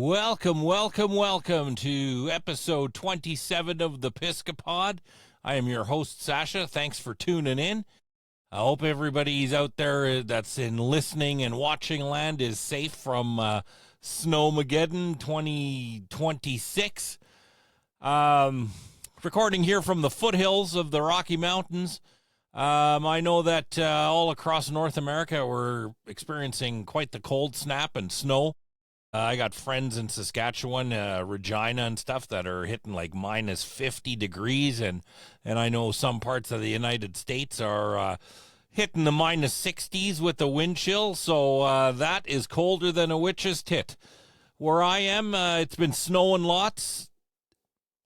Welcome to episode 27 of the Piscopod. I am your host, Sasha. Thanks for tuning in. I hope everybody's out there that's in listening and watching land is safe from Snowmageddon 2026. Recording here from the foothills of the Rocky Mountains. I know that all across North America we're experiencing quite the cold snap and snow. I got friends in Saskatchewan, Regina and stuff that are hitting like minus 50 degrees. And I know some parts of the United States are hitting the minus 60s with the wind chill. So that is colder than a witch's tit. Where I am, it's been snowing lots.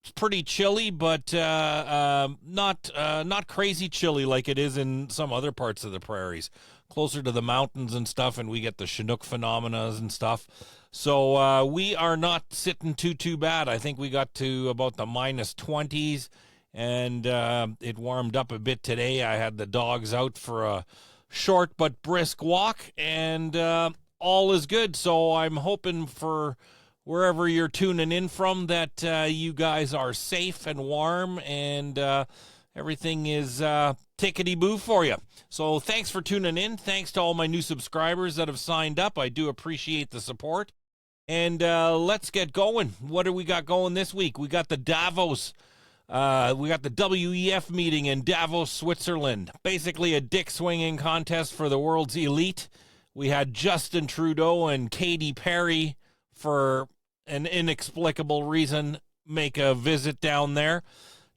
It's pretty chilly, but not crazy chilly like it is in some other parts of the prairies. Closer to the mountains and stuff, and we get the Chinook phenomena and stuff. So we are not sitting too bad. I think we got to about the minus 20s, and it warmed up a bit today. I had the dogs out for a short but brisk walk, and all is good. So I'm hoping for wherever you're tuning in from that you guys are safe and warm, and everything is tickety-boo for you. So thanks for tuning in. Thanks to all my new subscribers that have signed up. I do appreciate the support. And let's get going. What do we got going this week? We got the Davos. We got the WEF meeting in Davos, Switzerland. Basically a dick swinging contest for the world's elite. We had Justin Trudeau and Katy Perry, for an inexplicable reason, make a visit down there.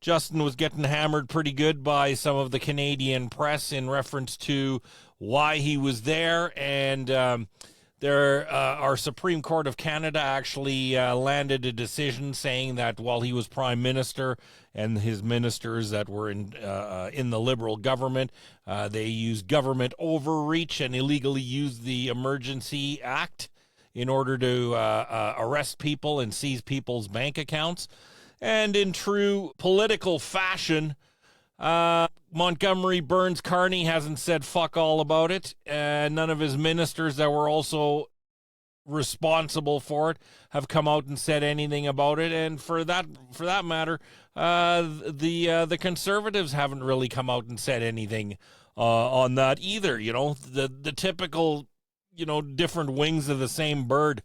Justin was getting hammered pretty good by some of the Canadian press in reference to why he was there, and our Supreme Court of Canada actually landed a decision saying that while he was Prime Minister and his ministers that were in the Liberal government, they used government overreach and illegally used the Emergency Act in order to arrest people and seize people's bank accounts. And in true political fashion, Montgomery Burns Carney hasn't said fuck all about it. None of his ministers that were also responsible for it have come out and said anything about it. And for that matter, the Conservatives haven't really come out and said anything on that either. You know, the typical, different wings of the same bird.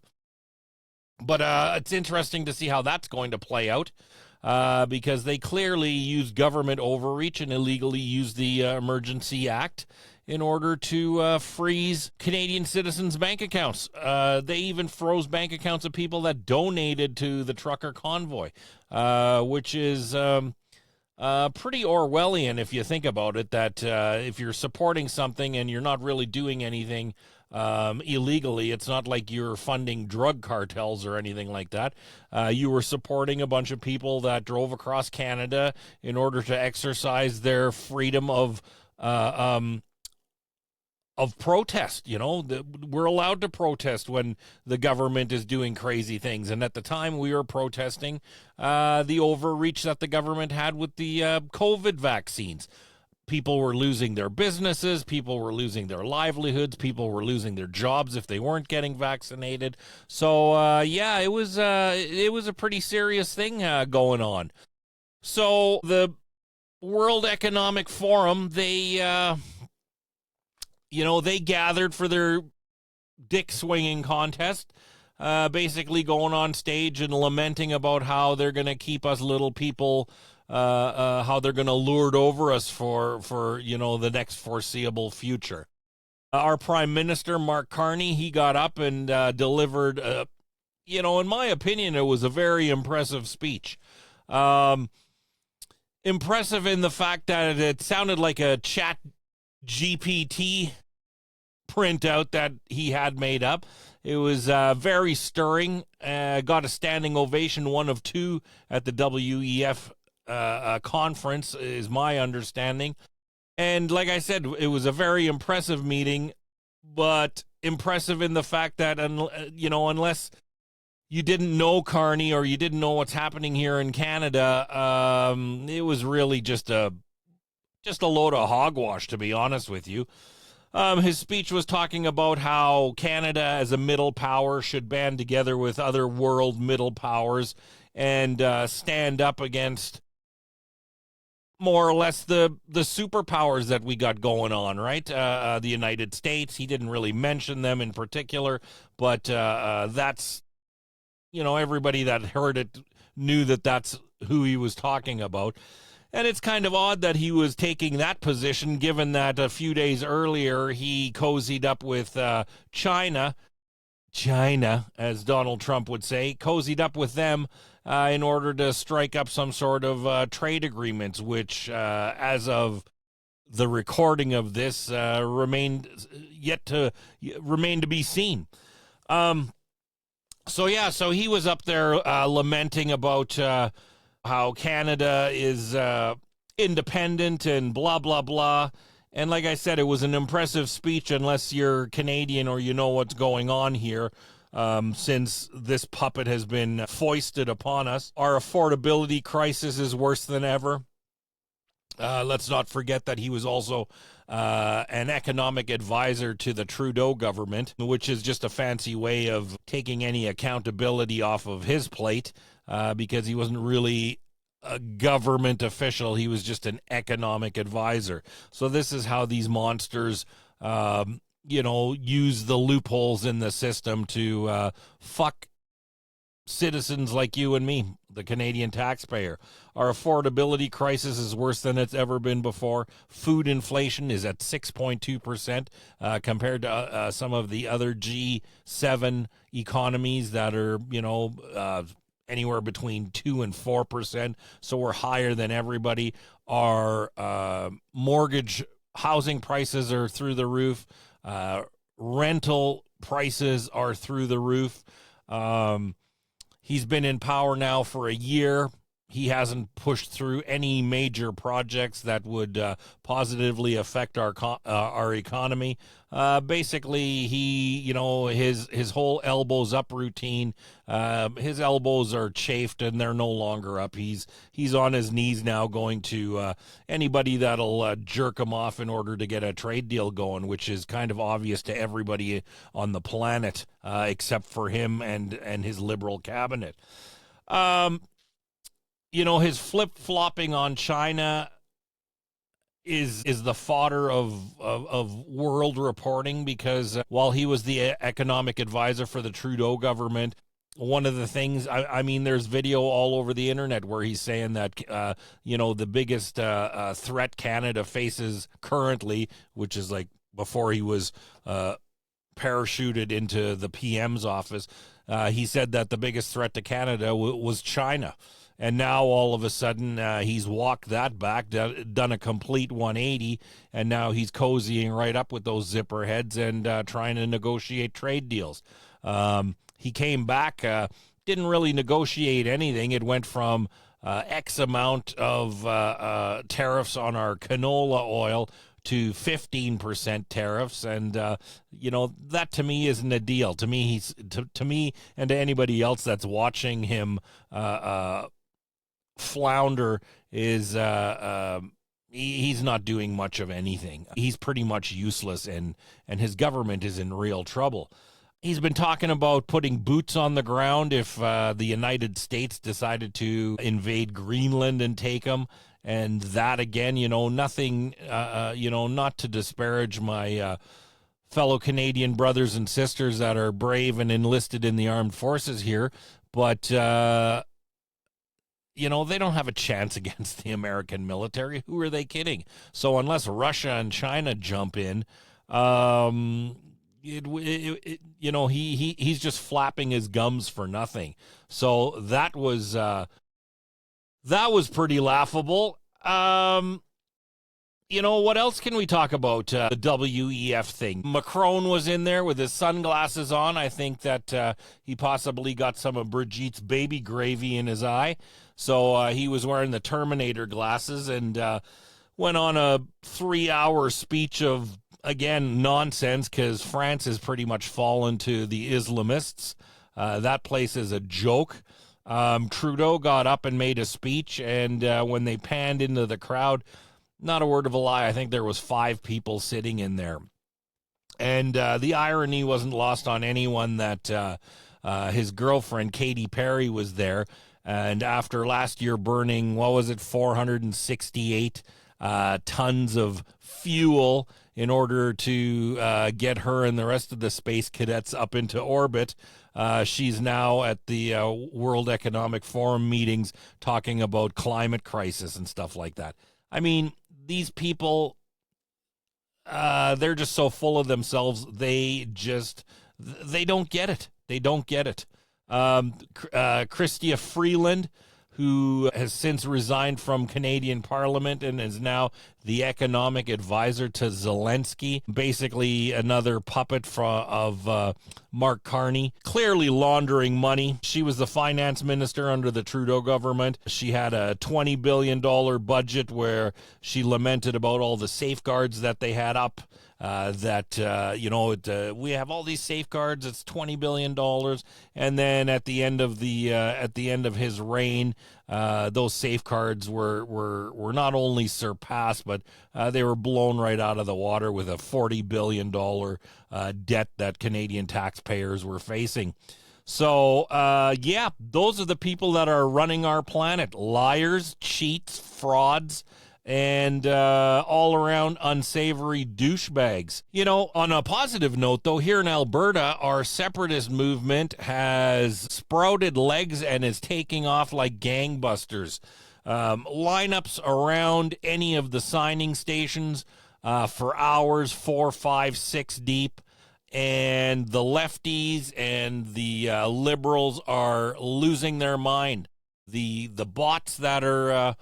But it's interesting to see how that's going to play out, because they clearly use government overreach and illegally use the Emergency Act in order to freeze Canadian citizens' bank accounts. They even froze bank accounts of people that donated to the trucker convoy, which is pretty Orwellian if you think about it, that if you're supporting something and you're not really doing anything illegally, it's not like you're funding drug cartels or anything like that. You were supporting a bunch of people that drove across Canada in order to exercise their freedom of protest. We're allowed to protest when the government is doing crazy things. And at the time we were protesting the overreach that the government had with the COVID vaccines. People were losing their businesses. People were losing their livelihoods. People were losing their jobs if they weren't getting vaccinated. So, it was a pretty serious thing going on. So the World Economic Forum, they gathered for their dick swinging contest, basically going on stage and lamenting about how they're going to keep us little people, how they're going to lord over us for the next foreseeable future. Our Prime Minister, Mark Carney, he got up and delivered, in my opinion, it was a very impressive speech. Impressive in the fact that it sounded like a chat GPT printout that he had made up. It was very stirring. Got a standing ovation, one of two, at the WEF conference, is my understanding. And like I said, it was a very impressive meeting, but impressive in the fact that, unless you didn't know Carney or you didn't know what's happening here in Canada, it was really just a load of hogwash, to be honest with you. His speech was talking about how Canada, as a middle power, should band together with other world middle powers and stand up against more or less the superpowers that we got going on, right? The United States. He didn't really mention them in particular, but that's, everybody that heard it knew that that's who he was talking about. And it's kind of odd that he was taking that position, given that a few days earlier he cozied up with China, as Donald Trump would say, cozied up with them in order to strike up some sort of trade agreements, which, as of the recording of this, remain to be seen. So he was up there lamenting about how Canada is independent and blah, blah, blah. And like I said, it was an impressive speech unless you're Canadian or you know what's going on here, since this puppet has been foisted upon us. Our affordability crisis is worse than ever. Let's not forget that he was also an economic advisor to the Trudeau government, which is just a fancy way of taking any accountability off of his plate, because he wasn't really a government official. He was just an economic advisor. So this is how these monsters, use the loopholes in the system to fuck citizens like you and me, the Canadian taxpayer. Our affordability crisis is worse than it's ever been before. Food inflation is at 6.2% compared to some of the other G7 economies that are, anywhere between 2 and 4%. So we're higher than everybody. Our mortgage housing prices are through the roof. Rental prices are through the roof. He's been in power now for a year. He hasn't pushed through any major projects that would positively affect our economy. Basically, his whole elbows up routine. His elbows are chafed and they're no longer up. He's on his knees now, going to anybody that'll jerk him off in order to get a trade deal going, which is kind of obvious to everybody on the planet, except for him and his liberal cabinet. His flip-flopping on China is the fodder of world reporting, because while he was the economic advisor for the Trudeau government, one of the things, there's video all over the internet where he's saying that, the biggest threat Canada faces currently, which is like before he was parachuted into the PM's office, he said that the biggest threat to Canada was China. And now all of a sudden he's walked that back, done a complete 180, and now he's cozying right up with those zipper heads and trying to negotiate trade deals. He came back, didn't really negotiate anything. It went from X amount of tariffs on our canola oil to 15% tariffs, and that to me isn't a deal. To me, to me and to anybody else that's watching him flounder, is he's not doing much of anything. He's pretty much useless, and his government is in real trouble. He's been talking about putting boots on the ground if the United States decided to invade Greenland and take them. And that, again, nothing, not to disparage my fellow Canadian brothers and sisters that are brave and enlisted in the armed forces here, but they don't have a chance against the American military. Who are they kidding? So unless Russia and China jump in, he's just flapping his gums for nothing. So that was pretty laughable. What else can we talk about? The WEF thing. Macron was in there with his sunglasses on. I think that he possibly got some of Brigitte's baby gravy in his eye. So he was wearing the Terminator glasses and went on a 3-hour speech of, again, nonsense, because France has pretty much fallen to the Islamists. That place is a joke. Trudeau got up and made a speech, and when they panned into the crowd, not a word of a lie, I think there was 5 people sitting in there. And the irony wasn't lost on anyone that his girlfriend, Katy Perry, was there. And after last year burning, what was it, 468 tons of fuel in order to get her and the rest of the space cadets up into orbit, she's now at the World Economic Forum meetings talking about climate crisis and stuff like that. I mean, these people, they're just so full of themselves. They don't get it. They don't get it. Chrystia Freeland, who has since resigned from Canadian Parliament and is now the economic advisor to Zelensky, basically another puppet of Mark Carney, clearly laundering money. She was the finance minister under the Trudeau government. She had a $20 billion budget where she lamented about all the safeguards that they had up. We have all these safeguards. It's $20 billion, and then at the end of his reign, those safeguards were not only surpassed, but they were blown right out of the water with a $40 billion debt that Canadian taxpayers were facing. So, those are the people that are running our planet: liars, cheats, frauds, and all around unsavory douchebags. You know, on a positive note, though, here in Alberta, our separatist movement has sprouted legs and is taking off like gangbusters. Lineups around any of the signing stations for hours, 4, 5, 6 deep. And the lefties and the liberals are losing their mind. The bots that are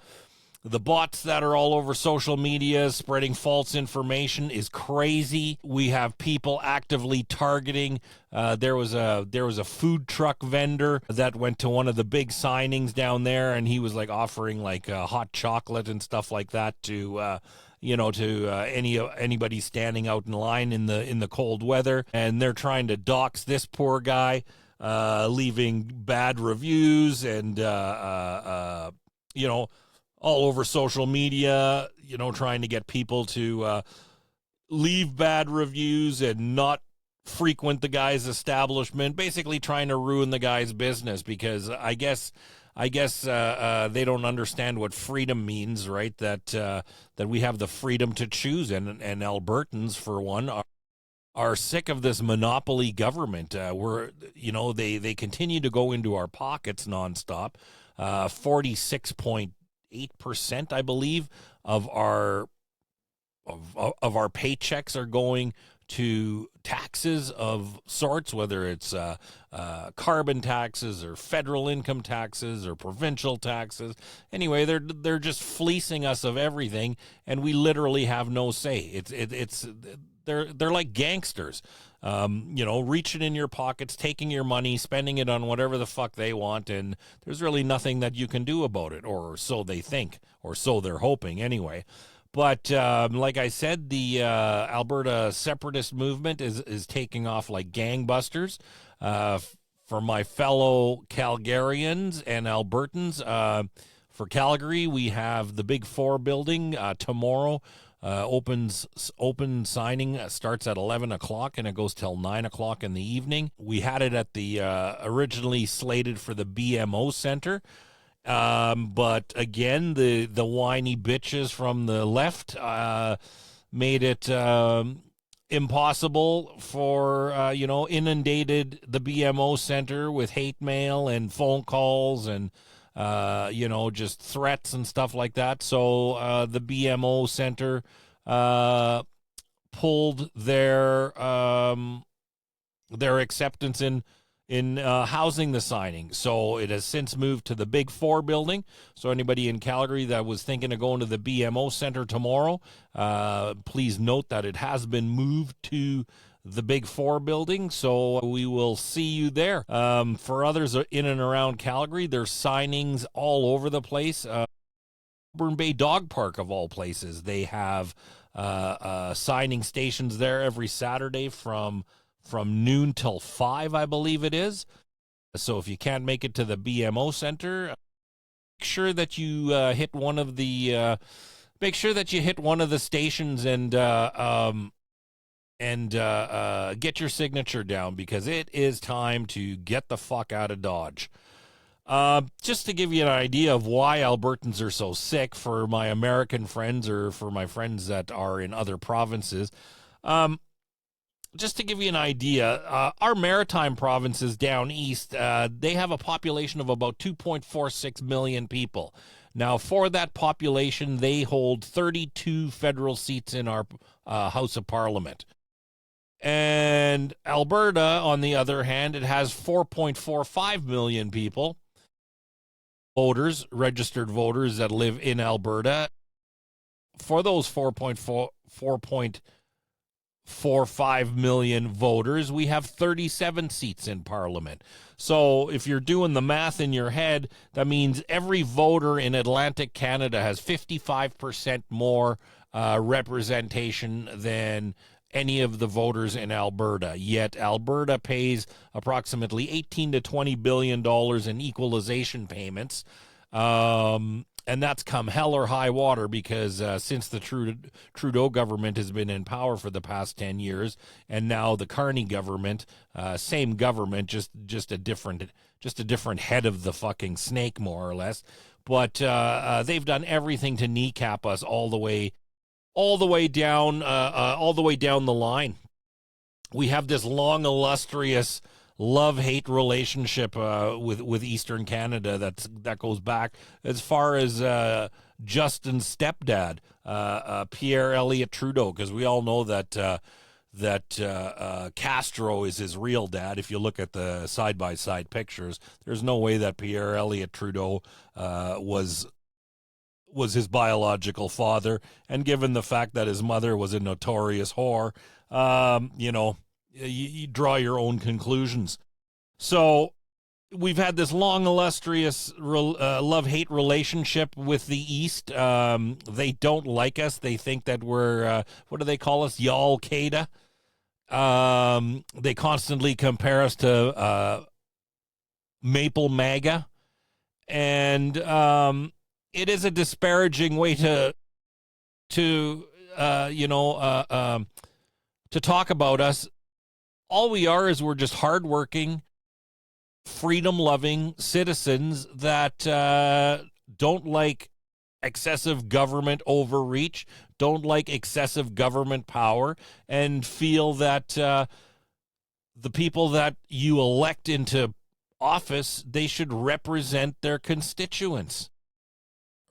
all over social media spreading false information is crazy. We have people actively targeting. There was a food truck vendor that went to one of the big signings down there, and he was like offering like hot chocolate and stuff like that to anybody standing out in line in the cold weather. And they're trying to dox this poor guy, leaving bad reviews and all over social media, trying to get people to leave bad reviews and not frequent the guy's establishment, basically trying to ruin the guy's business, because I guess they don't understand what freedom means, right? That we have the freedom to choose, and Albertans, for one, are sick of this monopoly government. They continue to go into our pockets nonstop. 46.8%, I believe, of our paychecks are going to taxes of sorts, whether it's carbon taxes or federal income taxes or provincial taxes. Anyway, they're just fleecing us of everything, and we literally have no say. They're like gangsters, reaching in your pockets, taking your money, spending it on whatever the fuck they want, and there's really nothing that you can do about it, or so they think, or so they're hoping anyway. But like I said, the Alberta separatist movement is taking off like gangbusters. For my fellow Calgarians and Albertans, for Calgary, we have the Big Four building tomorrow. Open signing starts at 11 o'clock and it goes till 9 o'clock in the evening. We had it at the originally slated for the BMO Center. But again, the whiny bitches from the left made it impossible for, inundated the BMO Center with hate mail and phone calls and, just threats and stuff like that. So the BMO Center pulled their acceptance in housing the signing. So it has since moved to the Big Four building. So anybody in Calgary that was thinking of going to the BMO Center tomorrow, please note that it has been moved to the Big Four building. So we will see you there. For others in and around Calgary, there's signings all over the place. Auburn Bay Dog Park, of all places, they have signing stations there every Saturday from noon till 5, I believe it is. So if you can't make it to the BMO Center, make sure that you hit one of the stations and get your signature down, because it is time to get the fuck out of Dodge. Just to give you an idea of why Albertans are so sick, for my American friends or for my friends that are in other provinces, just to give you an idea, our maritime provinces down east, they have a population of about 2.46 million people. Now, for that population, they hold 32 federal seats in our House of Parliament. And Alberta, on the other hand, it has 4.45 million people, voters, registered voters that live in Alberta. For those 4.45 million voters, we have 37 seats in Parliament. So if you're doing the math in your head, that means every voter in Atlantic Canada has 55% more representation than any of the voters in Alberta. Yet Alberta pays approximately $18 to $20 billion in equalization payments. And that's come hell or high water, because since the Trudeau government has been in power for the past 10 years, and now the Carney government, same government, just a different head of the fucking snake, more or less. But they've done everything to kneecap us all the way down the line. We have this long, illustrious love-hate relationship with Eastern Canada that goes back as far as Justin's stepdad, Pierre Elliott Trudeau, because we all know that Castro is his real dad. If you look at the side-by-side pictures, there's no way that Pierre Elliott Trudeau was his biological father. And given the fact that his mother was a notorious whore, you draw your own conclusions. So we've had this long, illustrious love-hate relationship with the East. They don't like us. They think that we're, what do they call us? Al-Qaeda. They constantly compare us to Maple MAGA. And it is a disparaging way to talk about us. All we are is we're just hardworking, freedom-loving citizens that don't like excessive government overreach, don't like excessive government power, and feel that the people that you elect into office, they should represent their constituents,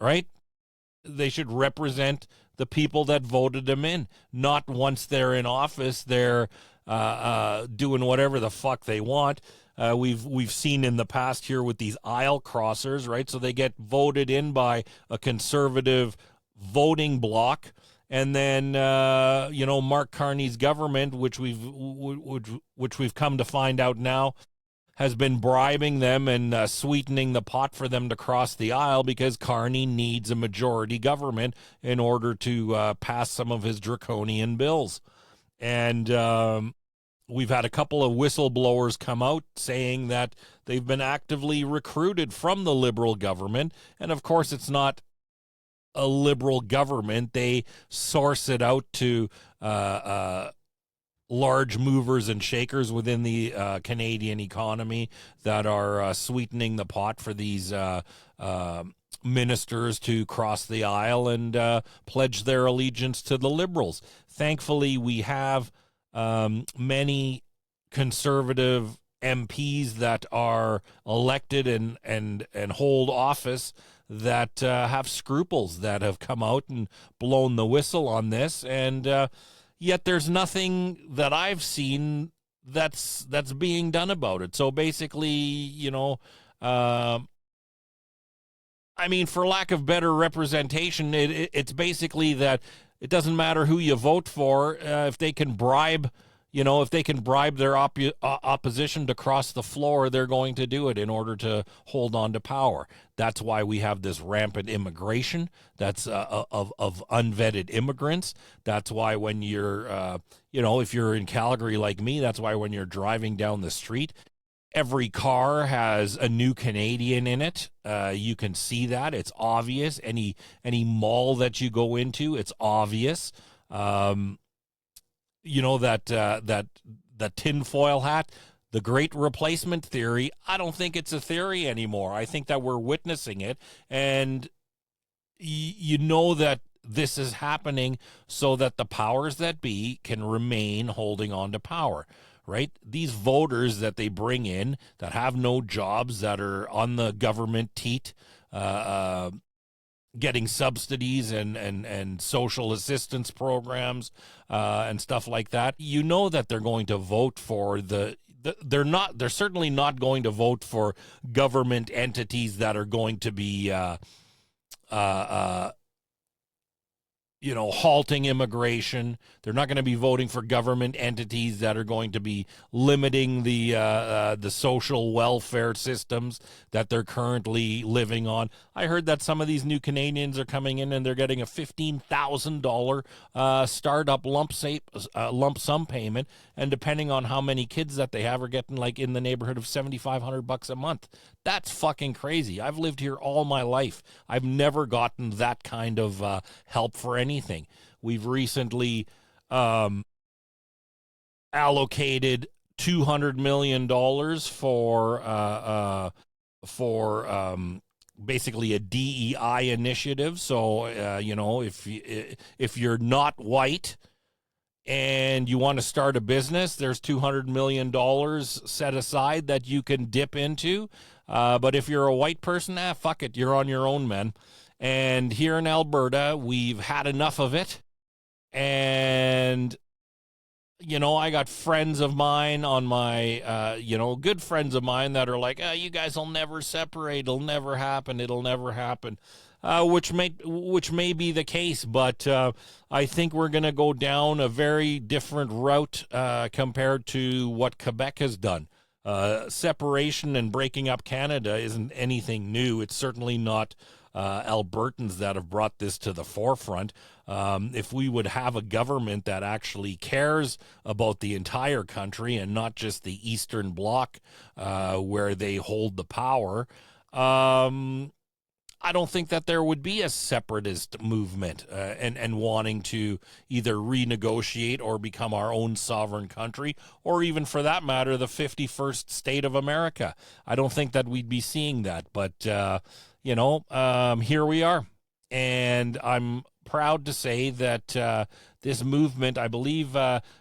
right? They should represent the people that voted them in. Not once they're in office, they're doing whatever the fuck they want. We've seen in the past here with these aisle crossers, right? So they get voted in by a conservative voting bloc, and then Mark Carney's government, which we've come to find out now, has been bribing them and sweetening the pot for them to cross the aisle, because Carney needs a majority government in order to pass some of his draconian bills. And we've had a couple of whistleblowers come out saying that they've been actively recruited from the Liberal government. And of course, it's not a Liberal government. They source it out to large movers and shakers within the Canadian economy that are sweetening the pot for these ministers to cross the aisle and pledge their allegiance to the Liberals. Thankfully, we have many conservative MPs that are elected and hold office that have scruples, that have come out and blown the whistle on this, and yet there's nothing that I've seen that's being done about it. So basically, for lack of better representation, it's basically that it doesn't matter who you vote for, if they can bribe their opposition to cross the floor, they're going to do it in order to hold on to power. That's why we have this rampant immigration that's of unvetted immigrants. That's why when you're, if you're in Calgary like me, that's why when you're driving down the street, every car has a new Canadian in it. You can see that. It's obvious. Any mall that you go into, it's obvious. that tinfoil hat, the great replacement theory. I don't think it's a theory anymore. I think that we're witnessing it, and you know that this is happening so that the powers that be can remain holding on to power, right? These voters that they bring in that have no jobs, that are on the government teat, uh, uh, getting subsidies and social assistance programs and stuff like that. You know that they're going to vote for they're certainly not going to vote for government entities that are going to be uh, uh, halting immigration. They're not going to be voting for government entities that are going to be limiting the social welfare systems that they're currently living on. I heard that some of these new Canadians are coming in and they're getting a $15,000 startup lump sum payment, and depending on how many kids that they have, are getting like in the neighborhood of $7,500 a month. That's fucking crazy. I've lived here all my life. I've never gotten that kind of help for anything. We've recently allocated $200 million for basically a DEI initiative. So if you're not white and you want to start a business, there's $200 million set aside that you can dip into. But if you're a white person, fuck it, you're on your own, man. And here in Alberta, we've had enough of it. And, I got friends of mine on my, good friends of mine that are like, you guys will never separate. It'll never happen. It'll never happen. Which may be the case, but I think we're going to go down a very different route compared to what Quebec has done. Separation and breaking up Canada isn't anything new. It's certainly not Albertans that have brought this to the forefront. If we would have a government that actually cares about the entire country and not just the Eastern Bloc where they hold the power, I don't think that there would be a separatist movement and wanting to either renegotiate or become our own sovereign country, or even for that matter, the 51st state of America. I don't think that we'd be seeing that, but, here we are. And I'm proud to say that this movement, I believe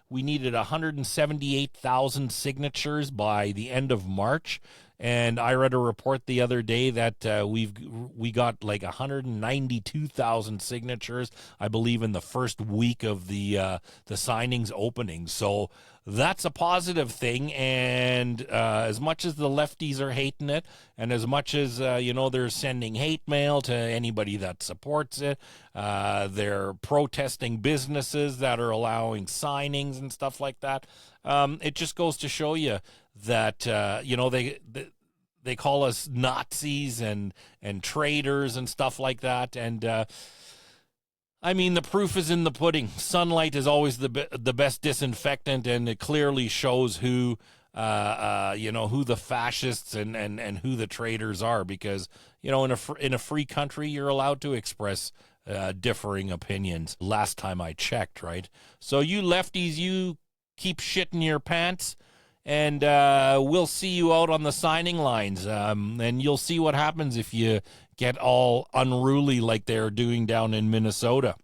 we needed 178,000 signatures by the end of March. And I read a report the other day that we got like 192,000 signatures, I believe, in the first week of the signings opening. So that's a positive thing. And as much as the lefties are hating it, and as much as they're sending hate mail to anybody that supports it, they're protesting businesses that are allowing signings and stuff like that. It just goes to show you that they call us Nazis and traitors and stuff like that. And I mean, the proof is in the pudding. Sunlight is always the best disinfectant, and it clearly shows who who the fascists and who the traitors are. Because in a free country, you're allowed to express differing opinions. Last time I checked, right? So you lefties, you keep shitting your pants, and we'll see you out on the signing lines, and you'll see what happens if you get all unruly like they're doing down in Minnesota.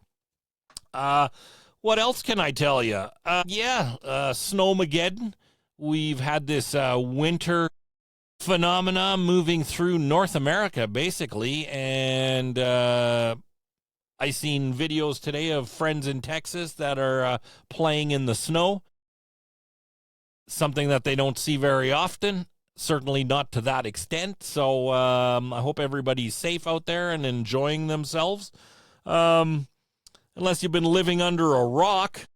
What else can I tell you? Snowmageddon. We've had this winter phenomena moving through North America, basically, and I seen videos today of friends in Texas that are playing in the snow. Something that they don't see very often, certainly not to that extent. So I hope everybody's safe out there and enjoying themselves. Unless you've been living under a rock,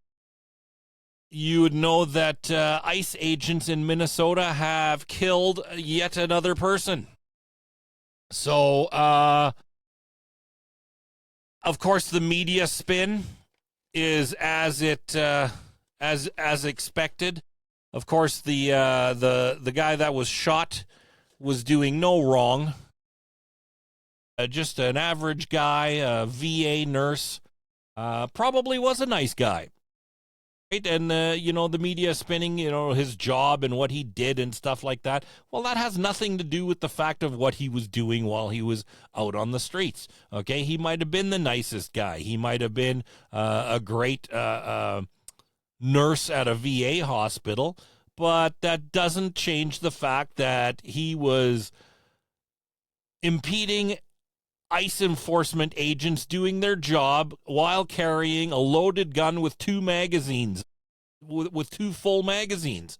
you would know that ICE agents in Minnesota have killed yet another person. So, of course, the media spin is as expected. Of course, the guy that was shot was doing no wrong. Just an average guy, a VA nurse, probably was a nice guy. right? And the media spinning, his job and what he did and stuff like that. Well, that has nothing to do with the fact of what he was doing while he was out on the streets. Okay, he might have been the nicest guy. He might have been a great nurse at a VA hospital, but that doesn't change the fact that he was impeding ICE enforcement agents doing their job while carrying a loaded gun with two magazines, with two full magazines.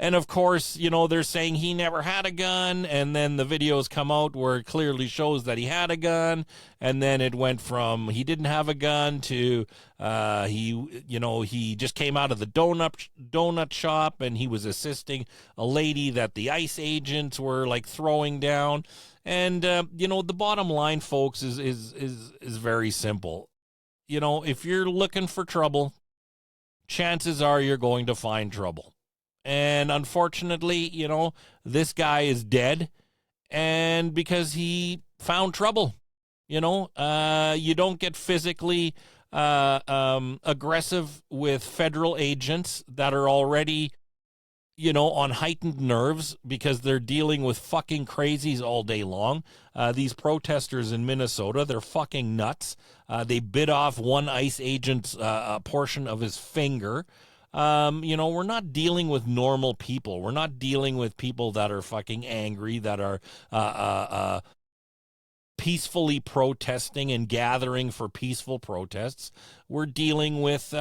And of course, they're saying he never had a gun, and then the videos come out where it clearly shows that he had a gun, and then it went from he didn't have a gun to he just came out of the donut shop and he was assisting a lady that the ICE agents were like throwing down. And the bottom line, folks, is very simple. If you're looking for trouble, chances are you're going to find trouble. And unfortunately, this guy is dead, and because he found trouble. You don't get physically aggressive with federal agents that are already, on heightened nerves because they're dealing with fucking crazies all day long. These protesters in Minnesota, they're fucking nuts. They bit off one ICE agent's portion of his finger. We're not dealing with normal people. We're not dealing with people that are fucking angry, that are peacefully protesting and gathering for peaceful protests. We're dealing with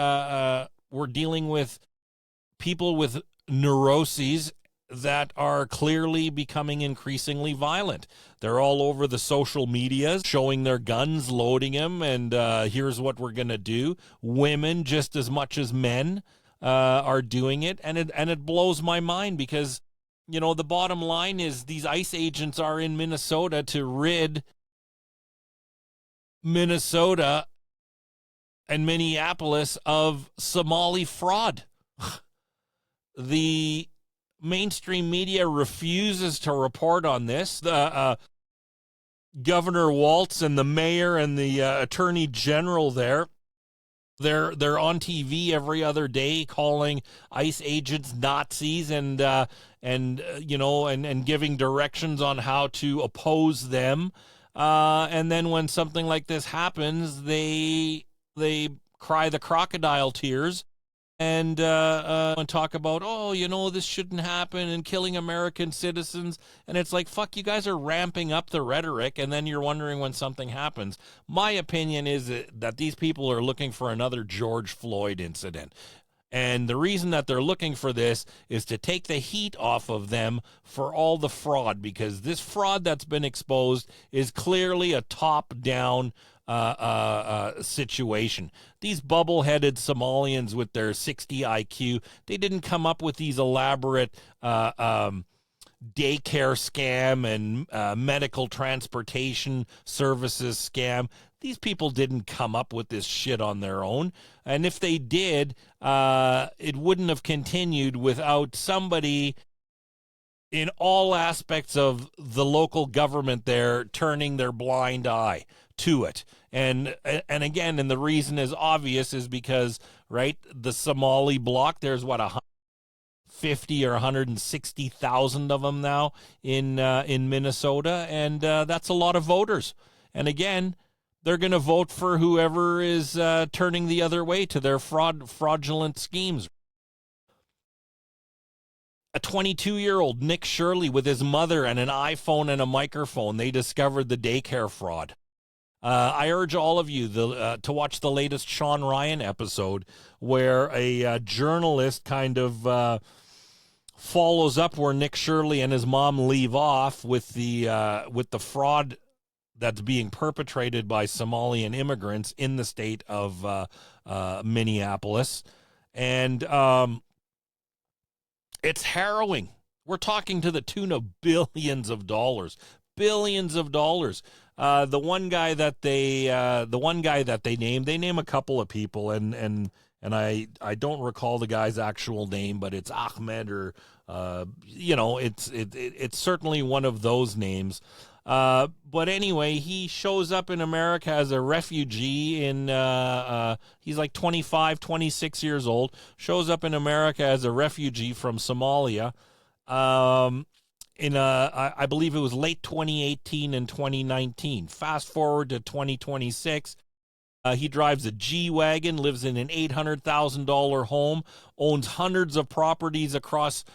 people with neuroses that are clearly becoming increasingly violent. They're all over the social medias showing their guns, loading them, and here's what we're going to do. Women, just as much as men, are doing it, and it blows my mind because, the bottom line is these ICE agents are in Minnesota to rid Minnesota and Minneapolis of Somali fraud. The mainstream media refuses to report on this. The Governor Waltz and the mayor and the attorney general there, they're on TV every other day calling ICE agents Nazis and giving directions on how to oppose them. And then when something like this happens, they cry the crocodile tears and talk about, this shouldn't happen and killing American citizens. And it's like, fuck, you guys are ramping up the rhetoric, and then you're wondering when something happens. My opinion is that these people are looking for another George Floyd incident. And the reason that they're looking for this is to take the heat off of them for all the fraud, because this fraud that's been exposed is clearly a top-down situation. These bubble-headed Somalians with their 60 IQ, they didn't come up with these elaborate daycare scam and medical transportation services scam. These people didn't come up with this shit on their own. And if they did, it wouldn't have continued without somebody in all aspects of the local government there turning their blind eye to it. And again, and the reason is obvious, is because, right, the Somali bloc, there's what, 150 or 160,000 of them now in Minnesota, and that's a lot of voters. And again, they're going to vote for whoever is turning the other way to their fraudulent schemes. A 22-year-old, Nick Shirley, with his mother and an iPhone and a microphone, they discovered the daycare fraud. I urge all of you to watch the latest Sean Ryan episode, where a journalist kind of follows up where Nick Shirley and his mom leave off with the fraud that's being perpetrated by Somalian immigrants in the state of Minneapolis. And it's harrowing. We're talking to the tune of billions of dollars. Billions of dollars. The one guy that they name a couple of people, and I don't recall the guy's actual name, but it's Ahmed, or it's certainly one of those names. But anyway, he shows up in America as a refugee he's like 25, 26 years old, shows up in America as a refugee from Somalia. I believe it was late 2018 and 2019. Fast forward to 2026. He drives a G-Wagon, lives in an $800,000 home, owns hundreds of properties across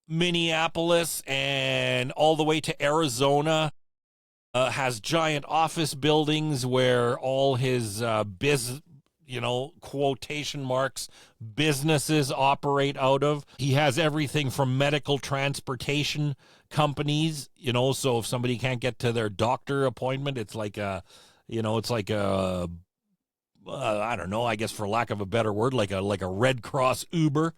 Minneapolis and all the way to Arizona. Has giant office buildings where all his quotation marks, businesses operate out of. He has everything from medical transportation companies, so if somebody can't get to their doctor appointment, it's like I don't know, I guess for lack of a better word, like a Red Cross Uber.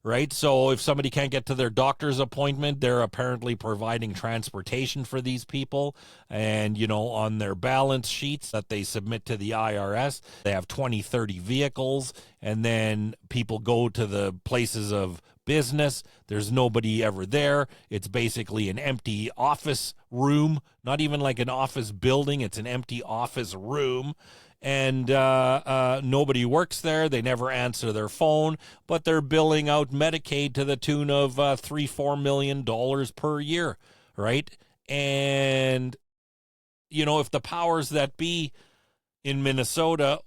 Right? So if somebody can't get to their doctor's appointment, they're apparently providing transportation for these people. And, on their balance sheets that they submit to the IRS, they have 20, 30 vehicles. And then people go to the places of business. There's nobody ever there. It's basically an empty office room, not even like an office building. It's an empty office room. And nobody works there. They never answer their phone, but they're billing out Medicaid to the tune of $3-4 million per year, right? And, if the powers that be in Minnesota,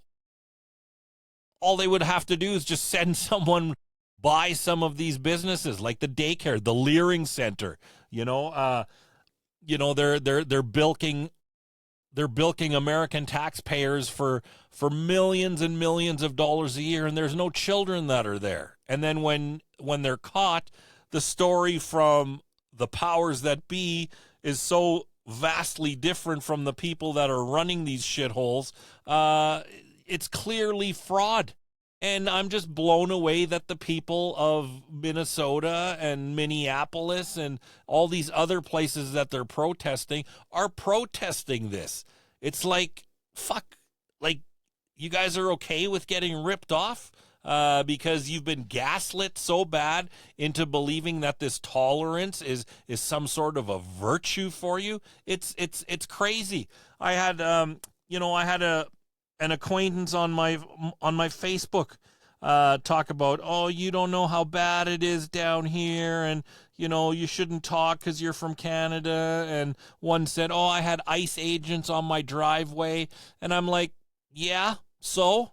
all they would have to do is just send someone by some of these businesses, like the daycare, the Leering Center, they're bilking. They're bilking American taxpayers for millions and millions of dollars a year, and there's no children that are there. And then when they're caught, the story from the powers that be is so vastly different from the people that are running these shitholes. It's clearly fraud. And I'm just blown away that the people of Minnesota and Minneapolis and all these other places that they're protesting are protesting this. It's like, fuck, like, you guys are okay with getting ripped off because you've been gaslit so bad into believing that this tolerance is some sort of a virtue for you. It's crazy. I had an acquaintance on my Facebook talk about, oh, you don't know how bad it is down here, and you shouldn't talk because you're from Canada. And one said, oh, I had ICE agents on my driveway. And I'm like, yeah, so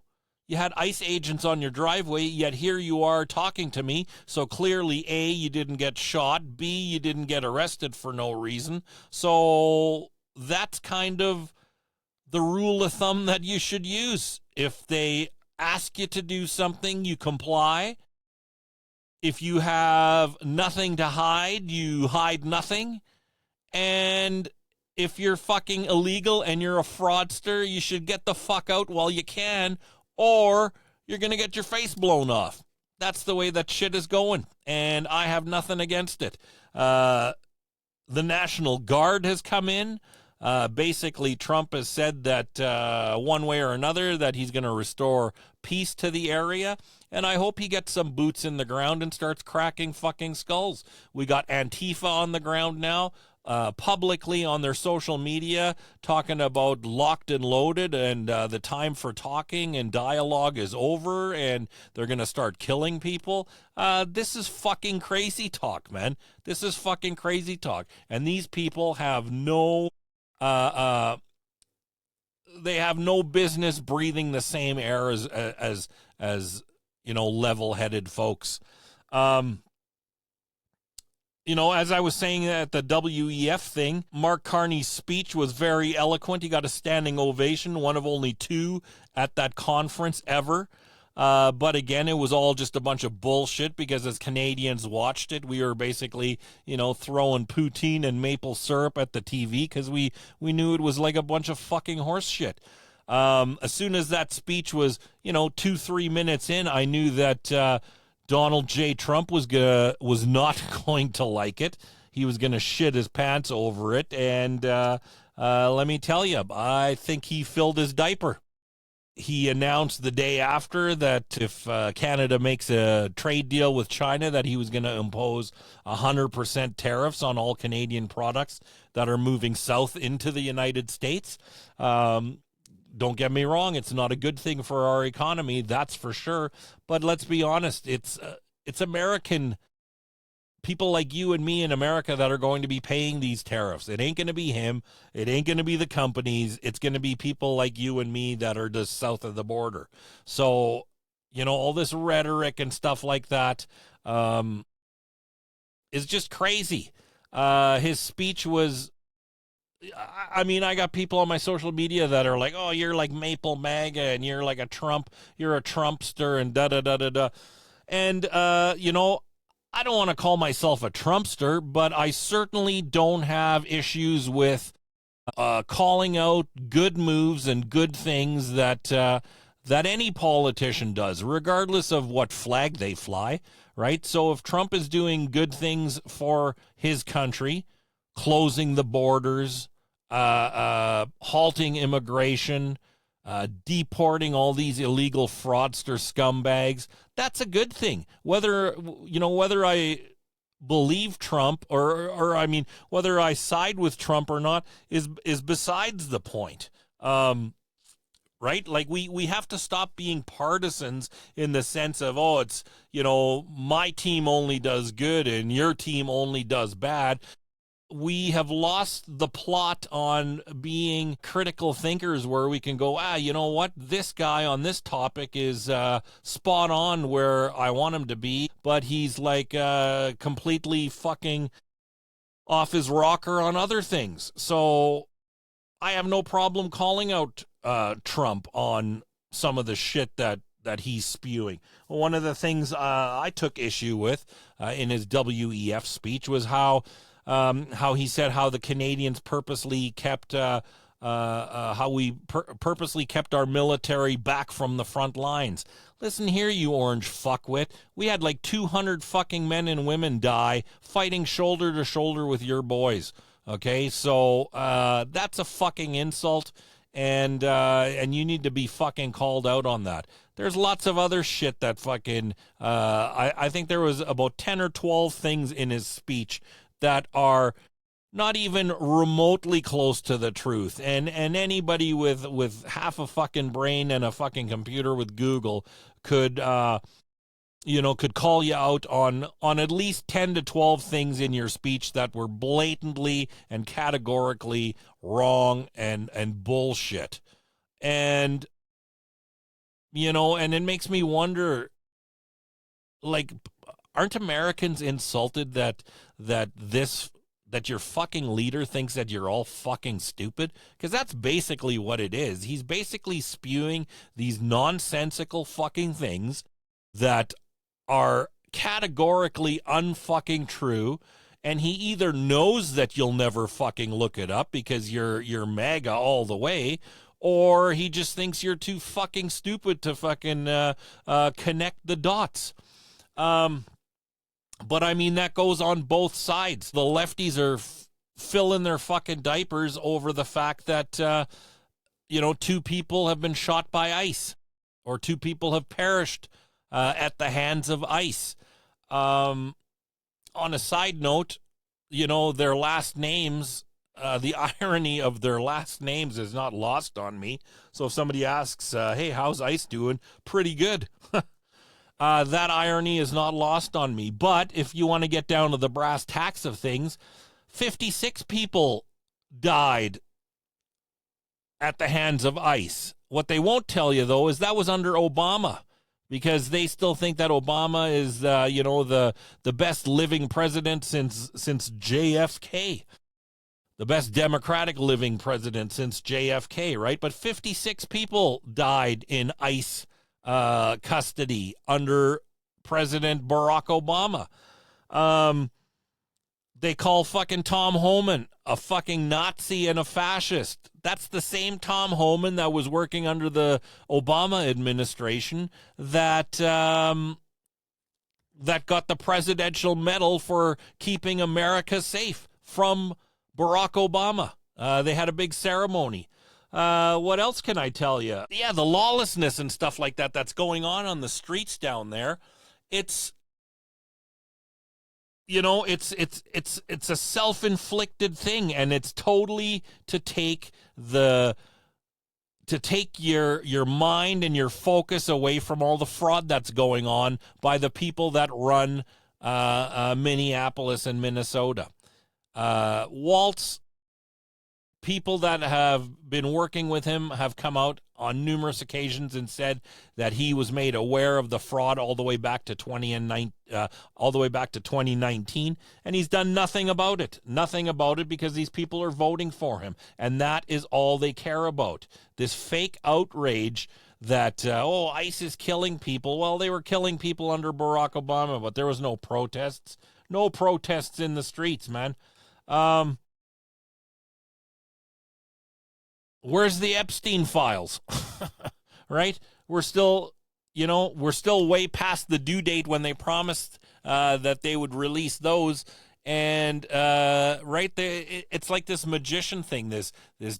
you had ICE agents on your driveway, yet here you are talking to me. So clearly, A, you didn't get shot, B, you didn't get arrested for no reason. So that's kind of the rule of thumb that you should use. If they ask you to do something, you comply. If you have nothing to hide, you hide nothing. And if you're fucking illegal and you're a fraudster, you should get the fuck out while you can, or you're going to get your face blown off. That's the way that shit is going, and I have nothing against it. The National Guard has come in. Basically, Trump has said that one way or another that he's going to restore peace to the area, and I hope he gets some boots in the ground and starts cracking fucking skulls. We got Antifa on the ground now, publicly on their social media, talking about locked and loaded, and the time for talking and dialogue is over, and they're going to start killing people. This is fucking crazy talk, man. This is fucking crazy talk, and these people have no they have no business breathing the same air as level-headed folks. As I was saying at the WEF thing, Mark Carney's speech was very eloquent. He got a standing ovation, one of only two at that conference ever. But again, it was all just a bunch of bullshit, because as Canadians watched it, we were basically, throwing poutine and maple syrup at the TV because we knew it was like a bunch of fucking horse shit. As soon as that speech was, 2-3 minutes in, I knew that Donald J. Trump was not going to like it. He was going to shit his pants over it. And let me tell you, I think he filled his diaper. he announced the day after that if Canada makes a trade deal with China, that he was going to impose 100% tariffs on all Canadian products that are moving south into the United States. Don't get me wrong; it's not a good thing for our economy, that's for sure. But let's be honest; it's American people like you and me in America that are going to be paying these tariffs. It ain't going to be him. It ain't going to be the companies. It's going to be people like you and me that are just south of the border. So, all this rhetoric and stuff like that is just crazy. His speech was, I mean, I got people on my social media that are like, oh, you're like Maple MAGA and you're like you're a Trumpster and da-da-da-da-da. And, I don't want to call myself a Trumpster, but I certainly don't have issues with calling out good moves and good things that any politician does, regardless of what flag they fly, right? So if Trump is doing good things for his country, closing the borders, halting immigration, deporting all these illegal fraudster scumbags, that's a good thing. Whether I believe Trump or I mean whether I side with Trump or not is besides the point. Right? Like we have to stop being partisans in the sense of, oh, it's, my team only does good and your team only does bad. We have lost the plot on being critical thinkers where we can go, you know what? This guy on this topic is spot on where I want him to be, but he's like completely fucking off his rocker on other things. So I have no problem calling out Trump on some of the shit that he's spewing. One of the things I took issue with in his WEF speech was how he said how the Canadians purposely kept purposely kept our military back from the front lines. Listen here, you orange fuckwit. We had like 200 fucking men and women die fighting shoulder to shoulder with your boys. Okay, so that's a fucking insult, and you need to be fucking called out on that. There's lots of other shit that fucking I think there was about 10 or 12 things in his speech that are not even remotely close to the truth. And anybody with half a fucking brain and a fucking computer with Google could call you out on at least 10 to 12 things in your speech that were blatantly and categorically wrong and bullshit. And and it makes me wonder, like, aren't Americans insulted that your fucking leader thinks that you're all fucking stupid? Because that's basically what it is. He's basically spewing these nonsensical fucking things that are categorically unfucking true, and he either knows that you'll never fucking look it up because you're MAGA all the way, or he just thinks you're too fucking stupid to fucking connect the dots. But I mean, that goes on both sides. The lefties are filling their fucking diapers over the fact that, 2 people have been shot by ICE, or 2 people have perished at the hands of ICE. On a side note, their last names, the irony of their last names is not lost on me. So if somebody asks, hey, how's ICE doing? Pretty good. That irony is not lost on me. But if you want to get down to the brass tacks of things, 56 people died at the hands of ICE. What they won't tell you, though, is that was under Obama, because they still think that Obama is, the best living president since JFK. The best Democratic living president since JFK, right? But 56 people died in ICE custody under President Barack Obama. They call fucking Tom Homan a fucking Nazi and a fascist. That's the same Tom Homan that was working under the Obama administration that got the Presidential Medal for keeping America safe from Barack Obama. They had a big ceremony. What else can I tell you? Yeah, the lawlessness and stuff like that that's going on the streets down there. It's it's a self-inflicted thing, and it's totally the to take your mind and your focus away from all the fraud that's going on by the people that run Minneapolis and Minnesota. Walt's people that have been working with him have come out on numerous occasions and said that he was made aware of the fraud all the way back to 2019, and he's done nothing about it. Nothing about it, because these people are voting for him, and that is all they care about. This fake outrage that ICE is killing people. Well, they were killing people under Barack Obama, but there was no protests. No protests in the streets, man. Where's the Epstein files? Right? We're still way past the due date when they promised that they would release those. And right there, it's like this magician thing. This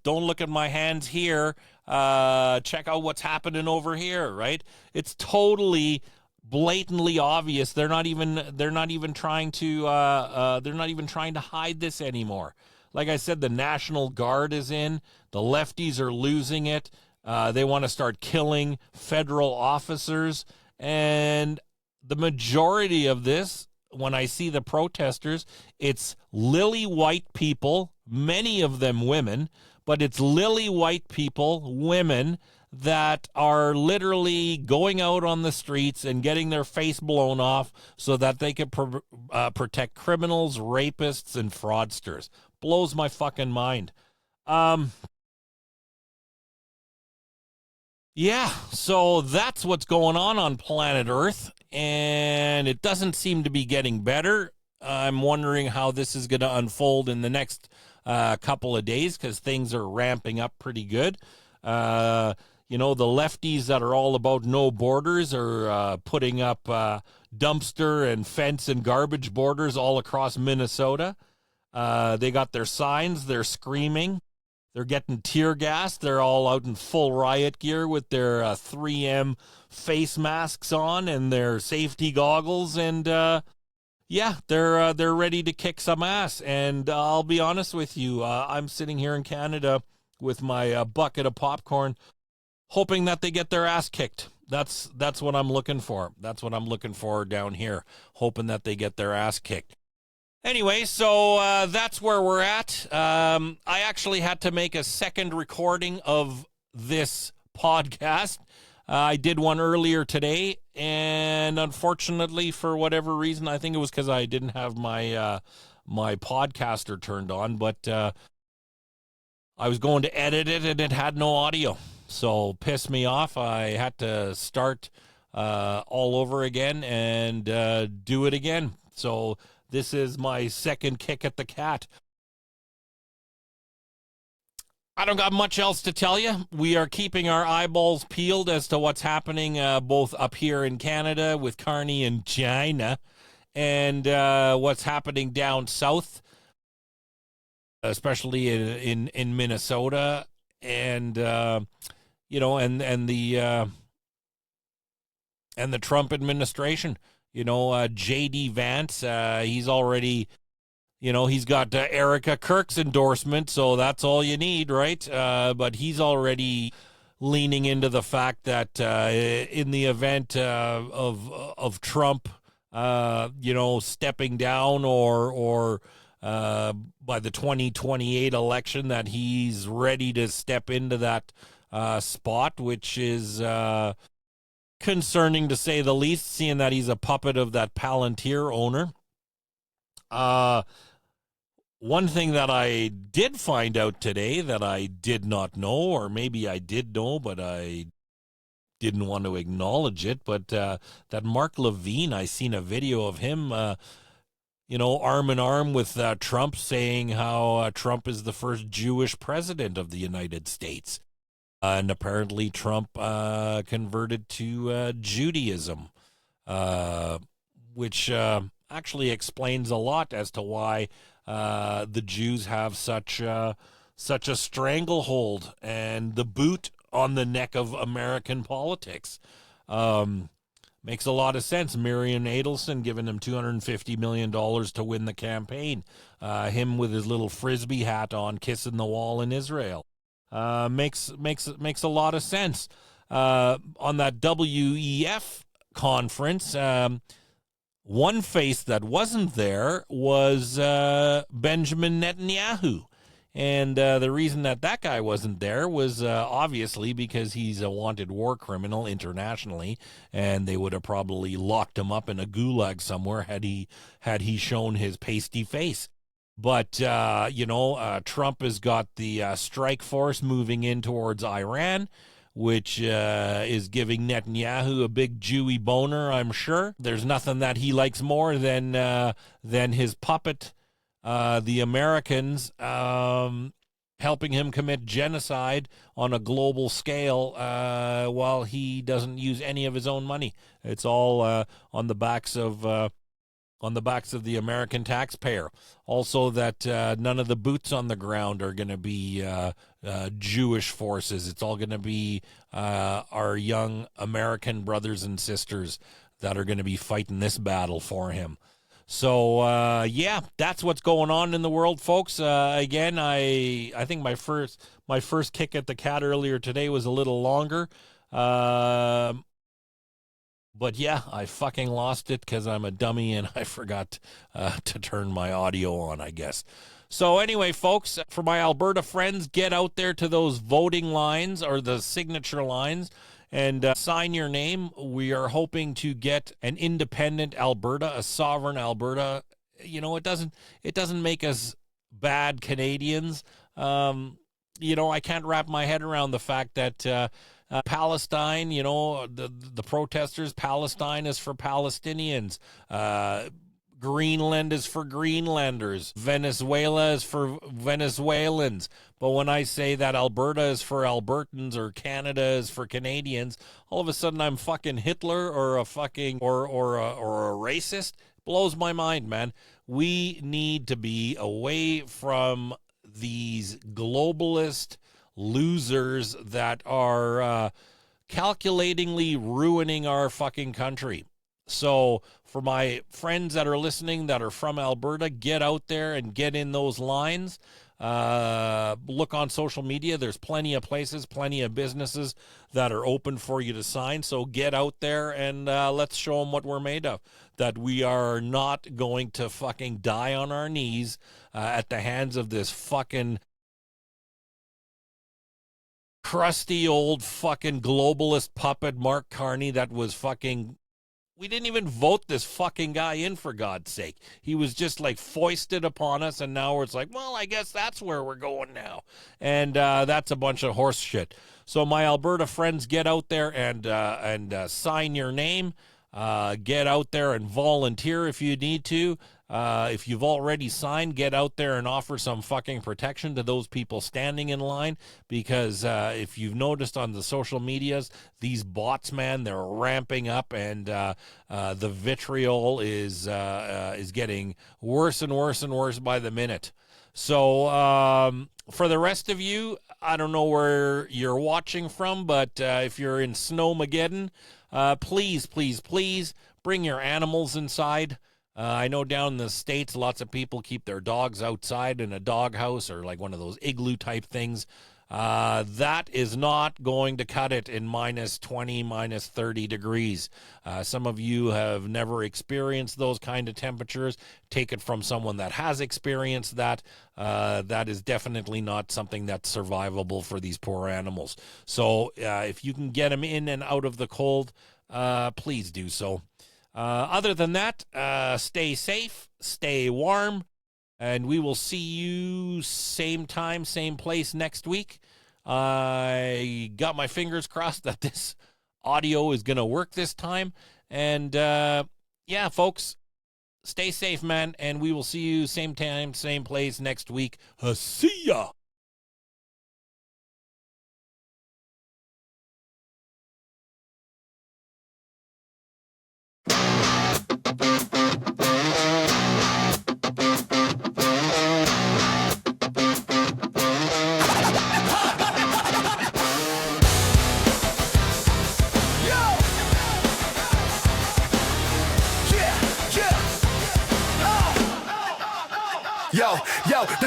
don't look at my hands here. Check out what's happening over here. Right? It's totally blatantly obvious. They're not even trying to hide this anymore. Like I said, the National Guard is in. The lefties are losing it. They want to start killing federal officers. And the majority of this, when I see the protesters, it's lily white people, many of them women, but it's lily white people, women, that are literally going out on the streets and getting their face blown off so that they can protect criminals, rapists, and fraudsters. Blows my fucking mind. Yeah, so that's what's going on planet Earth, and it doesn't seem to be getting better. I'm wondering how this is going to unfold in the next couple of days, because things are ramping up pretty good. The lefties that are all about no borders are putting up dumpster and fence and garbage borders all across Minnesota. They got their signs. They're screaming. They're getting tear gas. They're all out in full riot gear with their 3M face masks on and their safety goggles. And they're ready to kick some ass. And I'll be honest with you, I'm sitting here in Canada with my bucket of popcorn, hoping that they get their ass kicked. That's what I'm looking for. That's what I'm looking for down here, hoping that they get their ass kicked. Anyway, so that's where we're at. I actually had to make a second recording of this podcast. I did one earlier today, and unfortunately, for whatever reason, I think it was because I didn't have my my podcaster turned on, but I was going to edit it, and it had no audio. So pissed me off. I had to start all over again and do it again. So this is my second kick at the cat. I don't got much else to tell you. We are keeping our eyeballs peeled as to what's happening both up here in Canada with Carney and China, and what's happening down south, especially in Minnesota, and and the Trump administration. J.D. Vance, he's already, he's got Erica Kirk's endorsement, so that's all you need, right? But he's already leaning into the fact that in the event of Trump, stepping down or by the 2028 election, that he's ready to step into that spot, which is concerning to say the least, seeing that he's a puppet of that Palantir owner. One thing that I did find out today that I did not know, or maybe I did know, but I didn't want to acknowledge it, but that Mark Levine, I seen a video of him, arm in arm with Trump, saying how Trump is the first Jewish president of the United States. And apparently Trump converted to Judaism, which actually explains a lot as to why the Jews have such such a stranglehold and the boot on the neck of American politics. Makes a lot of sense. Miriam Adelson giving him $250 million to win the campaign. Him with his little Frisbee hat on, kissing the wall in Israel. Makes a lot of sense. On that WEF conference, one face that wasn't there was Benjamin Netanyahu. And the reason that guy wasn't there was obviously because he's a wanted war criminal internationally, and they would have probably locked him up in a gulag somewhere had he shown his pasty face. But, Trump has got the strike force moving in towards Iran, which is giving Netanyahu a big Jewy boner, I'm sure. There's nothing that he likes more than his puppet, the Americans, helping him commit genocide on a global scale while he doesn't use any of his own money. It's all on the backs of the American taxpayer. Also, that none of the boots on the ground are going to be Jewish forces. It's all going to be our young American brothers and sisters that are going to be fighting this battle for him. So, that's what's going on in the world, folks. Again, I think my first kick at the cat earlier today was a little longer. But yeah, I fucking lost it because I'm a dummy and I forgot to turn my audio on, I guess. So anyway, folks, for my Alberta friends, get out there to those voting lines or the signature lines and sign your name. We are hoping to get an independent Alberta, a sovereign Alberta. You know, it doesn't make us bad Canadians. I can't wrap my head around the fact that Palestine, the protesters, Palestine is for Palestinians. Greenland is for Greenlanders. Venezuela is for Venezuelans. But when I say that Alberta is for Albertans or Canada is for Canadians, all of a sudden I'm fucking Hitler or a fucking or a racist. Blows my mind, man. We need to be away from these globalist losers that are calculatingly ruining our fucking country. So for my friends that are listening that are from Alberta, get out there and get in those lines. Look on social media. There's plenty of places, plenty of businesses that are open for you to sign. So get out there and let's show them what we're made of. That we are not going to fucking die on our knees at the hands of this fucking crusty old fucking globalist puppet Mark Carney that was fucking... We didn't even vote this fucking guy in, for God's sake. He was just like foisted upon us, and now it's like, well, I guess that's where we're going now. And that's a bunch of horse shit. So my Alberta friends, get out there and sign your name. Get out there and volunteer if you need to. If you've already signed, get out there and offer some fucking protection to those people standing in line, because if you've noticed on the social medias, these bots, man, they're ramping up, and the vitriol is getting worse and worse and worse by the minute. So for the rest of you, I don't know where you're watching from, but if you're in Snowmageddon, please, please, please bring your animals inside. I know down in the States, lots of people keep their dogs outside in a doghouse or like one of those igloo type things. That is not going to cut it in minus 20, minus 30 degrees. Some of you have never experienced those kind of temperatures. Take it from someone that has experienced that. That is definitely not something that's survivable for these poor animals. So if you can get them in and out of the cold, please do so. Other than that, stay safe, stay warm, and we will see you same time, same place next week. I got my fingers crossed that this audio is going to work this time. And, yeah, folks, stay safe, man, and we will see you same time, same place next week. See ya!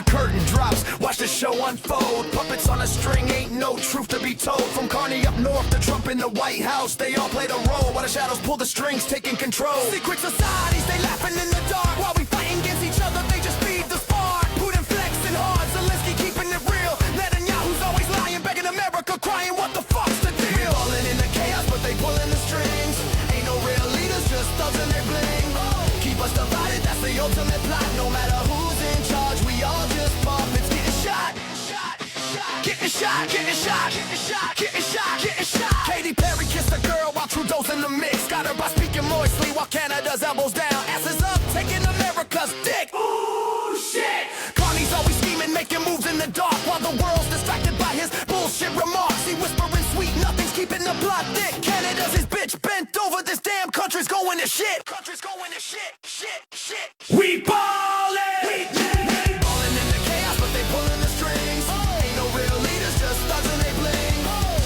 curtain drops, watch the show unfold. Puppets on a string, ain't no truth to be told. From Carney up north to Trump in the White House, they all played a role while the shadows pull the strings, taking control. Secret societies, they laughing in the dark while we fighting against each other. They just feed the spark. Putin flexing hard, Zelensky keeping it real. Netanyahu's always lying, begging America, crying, what the fuck's the deal? We falling in the chaos, but they pulling the strings. Ain't no real leaders, just thugs and they bling. Keep us divided, that's the ultimate plot. No matter who's in charge, we all just puppets getting shot. Getting shot, getting shot, getting shot, getting shot, getting shot. Katy Perry kissed a girl while Trudeau's in the mix. Got her by speaking moistly while Canada's elbows down. Asses up, taking America's dick. Ooh, shit. Carney's always scheming, making moves in the dark while the world's distracted by his bullshit remarks. He whispering sweet, nothing's keeping the plot thick. Canada's his bitch, bent over, this damn country's going to shit. Country's going to shit, shit, shit. We ballin'! We ballin' in the chaos, but they pulling the strings. Ain't no real leaders, just thugs and they bling.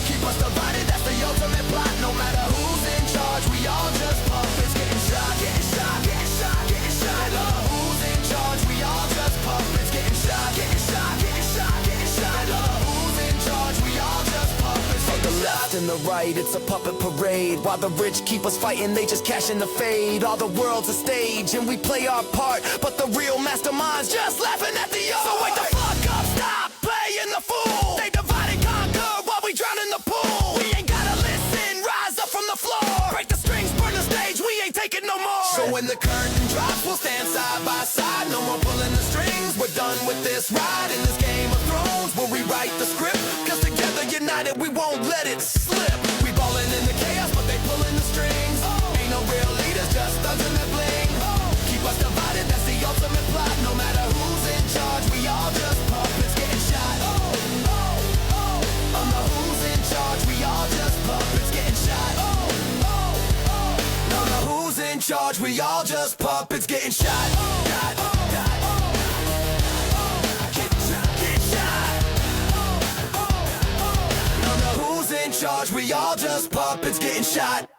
Keep us divided, that's the ultimate plot. No matter who's in charge, we all just puppets getting shot, getting shot, getting shot, getting shot. No matter who's in charge, we all just puppets getting shot, getting shot, getting shot, getting shot. No matter who's in charge, we all just puppets getting shot. The left and the right, it's a puppet parade. While the rich keep us fighting, they just cash in the fade. All the world's a stage and we play our part, but the real masterminds just laughing at the art. So wake the fuck up, stop playing the fool. They divide and conquer while we drown in the pool. We ain't gotta listen, rise up from the floor. Break the strings, burn the stage, we ain't taking no more. So when the curtain drops, we'll stand side by side. No more pulling the strings, we're done with this ride. In this Game of Thrones, we'll rewrite the script. Cause together united, we won't let it slip. We ballin' in the chaos, but they pulling the strings. Ain't no real leaders, just thugs and they bling. Keep us divided, that's the ultimate plot. No matter who's in charge, we all just puppets getting shot. No, who's in charge, we all just puppets getting shot. No, who's in charge, we all just puppets getting shot. Who's in charge, we all just puppets getting shot.